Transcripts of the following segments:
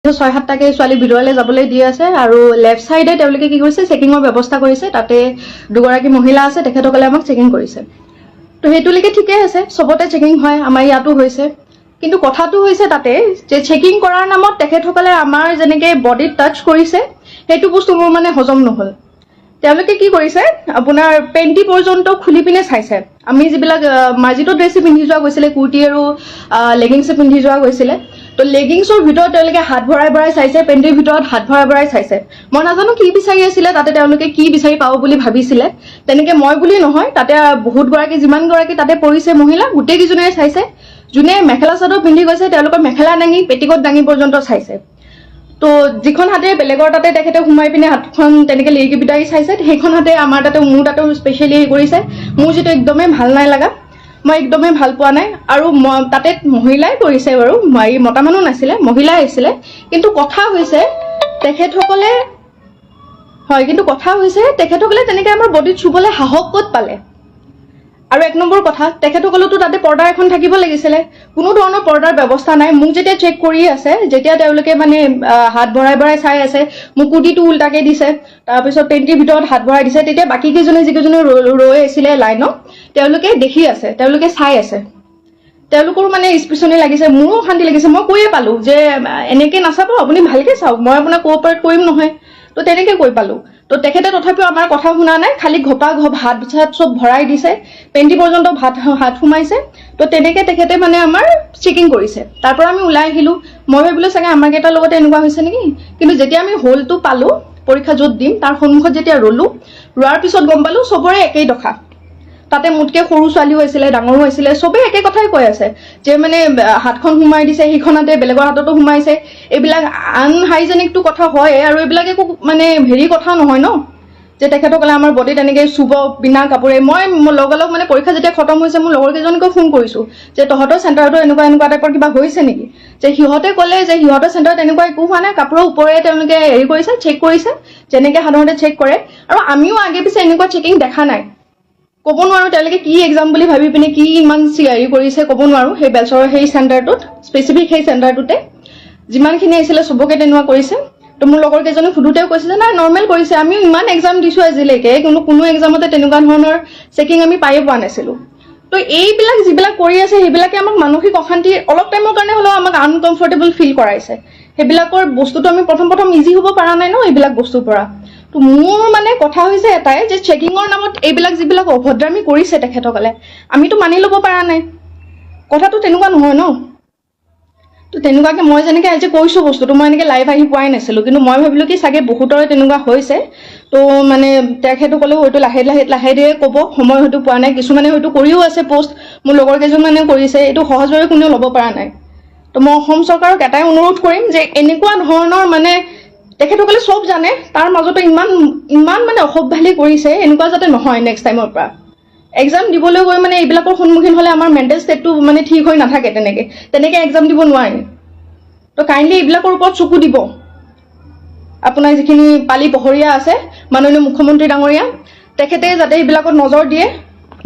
6-7টাকে ছোৱালী ভিতৰলৈ যাবলৈ দি আছে আৰু লেফ্ট সাইডে তেওঁলোকে কি কৰিছে চেকিংৰ ব্যৱস্থা কৰিছে তাতে দুগৰাকী মহিলা আছে তেখেতসকলে আমাক চেকিং কৰিছে তো হেতুলৈকে ঠিকই আছে সবতে চেকিং হয় আমাৰ ইয়াতো হৈছে কিন্তু কথাটো হৈছে তাতে যে চেকিং কৰাৰ নামত তেখেতসকলে আমাৰ যেনেকে বডিত টাচ কৰিছে হেতু বস্তু মোৰ মানে হজম নহল তেওঁলোকে কি কৰিছে আপোনাৰ পেন্টি পৰ্যন্ত খুলি পিনে চাইছে আমি যিবিলাক মাজিটো ড্ৰেছ পিন্ধি যোৱা গৈছিলে কুৰ্তি আৰু লেগিংছ পিন্ধি যোৱা গৈছিলে তো লেগিংছৰ ভিতৰত তেওঁলোকে হাত ভৰাই ভৰাই চাইছে পেন্টিৰ ভিতৰত হাত ভৰাই ভৰাই চাইছে মই নাজানো কি বিচাৰি আছিলে তাতে তেওঁলোকে কি বিচাৰি পাব বুলি ভাবিছিলে তেনেকে মই বুলি নহয় তাতে বহুত গৰাকী যিমান গৰাকী তাতে পৰিছে মহিলা গোটেই কিজনে চাইছে যোনে মেখেলা চাদৰ পিন্ধি গৈছে তেওঁলোকৰ মেখেলা দাঙি পেটিকোট দাঙি পৰ্যন্ত চাইছে তো যিখন হাতে বেলেগৰ তাতে তেখেতে সোমাই পিনে হাতখন তেনেকে লেগি বিটাই চাইছে সেইখন হাতে আমাৰ তাতে মোৰ তাতে স্পেশালি কৰিছে মোৰ যেটো একদমে ভাল নাই লাগা মই একদমে ভাল পোৱা নাই আৰু তাতে মহিলাই কৰিছে বাৰু মই মতা মানুহ নাছিলে মহিলা আছিল কিন্তু কথা হৈছে তেখেতসকলে হয় কিন্তু কথা হৈছে তেখেতসকলে তেনেকে আমাৰ বডিত ছুবলে হাহক কত পালে আৰু এক নম্বৰ কথা তেখেতসকলতো তাতে পৰ্দা এখন থাকিব লাগিছিলে কোনো ধৰণৰ পৰ্দাৰ ব্যৱস্থা নাই মোক যেতিয়া চেক কৰি আছে যেতিয়া তেওঁলোকে মানে হাত ভৰাই ভৰাই চাই আছে মোক কুটিটো উল্টাকে দিছে তাৰ পিছত পেন্টিৰ ভিতৰত হাত ভৰাই দিছে তেতিয়া বাকি কিজনে যিকেজনে ৰৈ আছিল লাইনত তেওঁলোকে দেখি আছে তেওঁলোকে চাই আছে তেওঁলোকৰ মানে স্পেশালি লাগিছে মোৰো শান্তি লাগিছে মই কৈয়ে পালো যে এনেকে নাচাব আপুনি ভালকে চাওক মই আপোনাক কোঅপাৰেট কৰিম নহয় তো তেনেকে কৈ পালো তো তেখেতে তথাপিও আমাৰ কথা শুনা নাই খালি ঘপা ঘপ হাত বিছাত সব ভৰাই দিছে পেন্টি পৰ্যন্ত হাত ফুমাইছে তো তেনেকে তেখেতে মানে আমাৰ চেকিং কৰিছে তাৰ পৰা আমি ওলাই আহিলো মই ভাবিলো চাগে আমাৰ কেইটাৰ লগতে এনেকুৱা হৈছে নেকি কিন্তু যেতিয়া আমি হোলটো পালো পৰীক্ষা যত দিম তাৰ সন্মুখত যেতিয়া ৰলো ৰোৱাৰ পিছত গম পালো সবৰে একেই দখা তাতে মুটকে সৰু ছোৱালীও আছিল ডাঙৰো আছিল সবে একে কথাই কৈ আছে যে মানে হাতখন হুমাই দিছে হিখনতে বেলেগৰ হাততো হুমাইছে এইবিলাক আনহাইজেনিকটো কথা হয় আৰু এইবিলাক একো মানে হেৰি কথা নহয় ন যে তেখেতসকলে আমাৰ বডিত এনেকে চুব বিনা কাপোৰে মই লগলগ মানে পৰীক্ষা যেতিয়া খতম হৈছে মোৰ লগৰ কেইজনকো ফোন কৰিছো যে তহঁতৰ চেণ্টাৰটো এনেকুৱা এনেকুৱা টাইপৰ কিবা হৈছে নেকি যে সিহঁতে ক'লে যে সিহঁতৰ চেণ্টাৰত এনেকুৱা একো হোৱা নাই কাপোৰৰ ওপৰে তেওঁলোকে হেৰি কৰিছে চেক কৰিছে যেনেকে সাধাৰণতে চেক কৰে আৰু আমিও আগে পিছে এনেকুৱা চেকিং দেখা নাই ক'ব নোৱাৰো তেওঁলোকে কি এক্সাম বুলি ভাবি পিনে কি ইমান চিয়াৰি কৰিছে ক'ব নোৱাৰো সেই বেলচৰৰ সেই চেণ্টাৰটোত স্পেসিফিক সেই চেণ্টাৰটোতে যিমানখিনি আছিল সবকে তেনেকুৱা কৰিছে তো মোৰ লগৰ কেজনে ফুডুতেও কৈছে যে না নৰ্মেল কৰিছে আমি ইমান এক্সাম দিছো আজিলৈকে কিন্তু কোনো এক্সামতে তেনেকুৱা ধৰণৰ চেকিং আমি পাই পোৱা নাছিলো তো এইবিলাক যিবিলাক কৰি আছে সেইবিলাকে আমাক মানসিক অশান্তি অলপ টাইমৰ কাৰণে হলো আমাক আনকমফৰ্টেবল ফিল কৰাইছে সেইবিলাকৰ বস্তুটো আমি প্ৰথম ইজি হ'ব পৰা নাই ন এইবিলাক বস্তুৰ পৰা তো মোৰ মানে কথা হৈছে এটাই যে চেকিংৰ নামত এইবিলাক যিবিলাক অভদ্ৰামি কৰিছে তেখেতসকলে আমিতো মানি ল'ব পৰা নাই কথাটো তেনেকুৱা নহয় ন তো তেনেকুৱাকে মই যেনেকে আজি কৈছো বস্তুটো মই এনেকে লাইভ আহি পোৱাই নাছিলো কিন্তু মই ভাবিলো কি চাগে বহুতৰে তেনেকুৱা হৈছে তো মানে তেখেতসকলে হয়তো লাহে ধীৰে ক'ব সময় হয়তো পোৱা নাই কিছুমানে হয়তো কৰিও আছে পোষ্ট মোৰ লগৰ কেইজনমানে কৰিছে এইটো সহজভাৱে কোনেও ল'ব পৰা নাই তো মই অসম চৰকাৰক এটাই অনুৰোধ কৰিম যে এনেকুৱা ধৰণৰ মানে তেখেতসকলে সব জানে তাৰ মাজতে ইমান মানে অসভ্যালি কৰিছে এনেকুৱা যাতে নহয় নেক্সট টাইমৰ পৰা এক্সাম দিবলৈ গৈ মানে এইবিলাকৰ সন্মুখীন হলে আমাৰ মেণ্টেল ষ্টেটটো মানে ঠিক হৈ নাথাকে তেনেকে এক্সাম দিব নোৱাৰি তো কাইণ্ডলি এইবিলাকৰ ওপৰত চকু দিব আপোনাৰ যিখিনি পালি পহৰীয়া আছে মাননীয় মুখ্যমন্ত্ৰী ডাঙৰীয়া তেখেতে যাতে এইবিলাকত নজৰ দিয়ে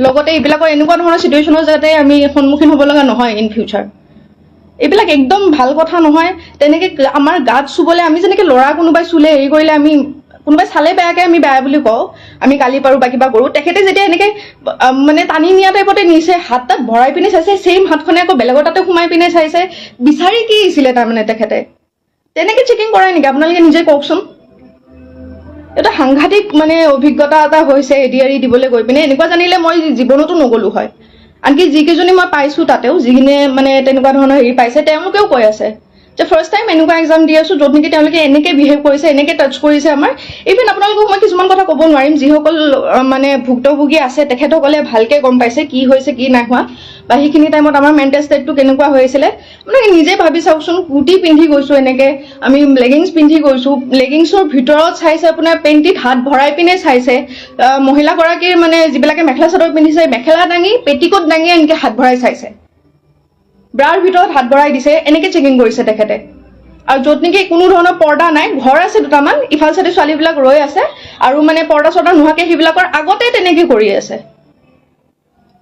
লগতে এইবিলাকৰ এনেকুৱা ধৰণৰ সিচুৱেচনৰ যাতে আমি সন্মুখীন হ'ব লগা নহয় ইন ফিউচাৰ এইবিলাক একদম ভাল কথা নহয় তেনেকে আমাৰ গাত চুবলে আমি যেনেকে লৰা কোনোবাই চুলে হেৰি কৰিলে আমি কোনোবাই চালে বেয়াকে আমি বেয়া বুলি কওঁ আমি গালি পাৰো বা কিবা কৰো তেখেতে যেতিয়া এনেকে মানে টানি নিয়া টাইপতে নিছে হাত তাত ভৰাই পিনে চাইছে সেম হাতখনে আকৌ বেলেগৰ তাতে সোমাই পিনে চাইছে বিচাৰি কি আছিলে তাৰমানে তেখেতে তেনেকে চেকিং কৰে নেকি আপোনালোকে নিজে কওকচোন এটা সাংঘাতিক মানে অভিজ্ঞতা এটা হৈছে এডিআৰি দিবলৈ গৈ পিনে এনেকুৱা জানিলে মই জীৱনতো নগলো হয় আনকি যিকেইজনী মই পাইছো তাতেও যিখিনি মানে তেনেকুৱা ধৰণৰ হেৰি পাইছে তেওঁলোকেও কৈ আছে যে ফাৰ্ষ্ট টাইম এনেকুৱা এক্সাম দি আছো য'ত নেকি তেওঁলোকে এনেকে বিহেভ কৰিছে এনেকে টাচ কৰিছে আমাৰ ইভেন আপোনালোকক মই কিছুমান কথা ক'ব নোৱাৰিম যিসকল মানে ভুক্তভোগী আছে তেখেতসকলে ভালকে গম পাইছে কি হৈছে কি নাই হোৱা বা সেইখিনি টাইমত আমাৰ মেণ্টেল ষ্টেটটো কেনেকুৱা হৈ আছিলে আপোনালোকে নিজে ভাবি চাওকচোন কুৰ্তি পিন্ধি গৈছো এনেকে আমি লেগিংছ পিন্ধি গৈছো লেগিংছৰ ভিতৰত চাইছে আপোনাৰ পেণ্টিত হাত ভৰাই পিনে চাইছে মহিলাগৰাকীৰ মানে যিবিলাকে মেখেলা চাদৰ পিন্ধিছে মেখেলা দাঙি পেটিকোট দাঙি এনেকে হাত ভৰাই চাইছে ব্ৰাৰ ভিতৰত হাত ভৰাই দিছে এনেকে চেকিং কৰিছে তেখেতে আৰু য'ত নেকি কোনো ধৰণৰ পৰ্দা নাই ঘৰ আছে দুটামান ইফাল চাইডে ছোৱালীবিলাক ৰৈ আছে আৰু মানে পৰ্দা চৰ্দা নোহোৱাকে সেইবিলাকৰ আগতে তেনেকে কৰি আছে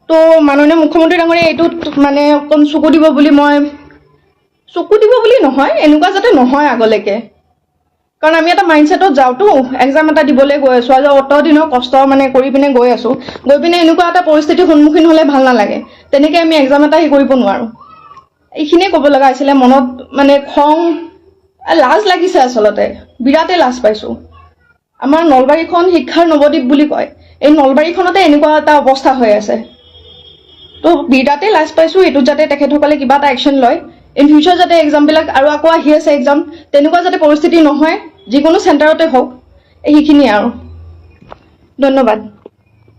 তো মাননীয় মুখ্যমন্ত্ৰী ডাঙৰীয়া এইটোত মানে অকণ চকু দিব বুলি মই চকু দিব বুলি নহয়, এনেকুৱা যাতে নহয় আগলৈকে। কাৰণ আমি এটা মাইণ্ডছেটত যাওঁতো, এক্সাম এটা দিবলৈ গৈ আছোঁ, আজি অত দিনৰ কষ্ট মানে কৰি পিনে গৈ আছোঁ, গৈ পিনে এনেকুৱা এটা পৰিস্থিতিৰ সন্মুখীন হ'লে ভাল নালাগে। তেনেকৈ আমি এক্সাম এটা কৰিব নোৱাৰোঁ। এইখিনিয়ে ক'ব লগা আছিলে। মনত মানে খং, লাজ লাগিছে, আচলতে বিৰাটেই লাজ পাইছোঁ। আমাৰ নলবাৰীখন শিক্ষাৰ নৱদ্বীপ বুলি কয়, এই নলবাৰীখনতে এনেকুৱা এটা অৱস্থা হৈ আছে। তো বিৰাটেই লাজ পাইছোঁ। এইটোত যাতে তেখেতসকলে কিবা এটা একশ্যন লয়, ইন ফিউচাৰ যাতে এক্সামবিলাক আৰু আকৌ আহি আছে এক্সাম, তেনেকুৱা যাতে পৰিস্থিতি নহয়, যিকোনো চেণ্টাৰতে হওক। সেইখিনিয়ে আৰু। ধন্যবাদ।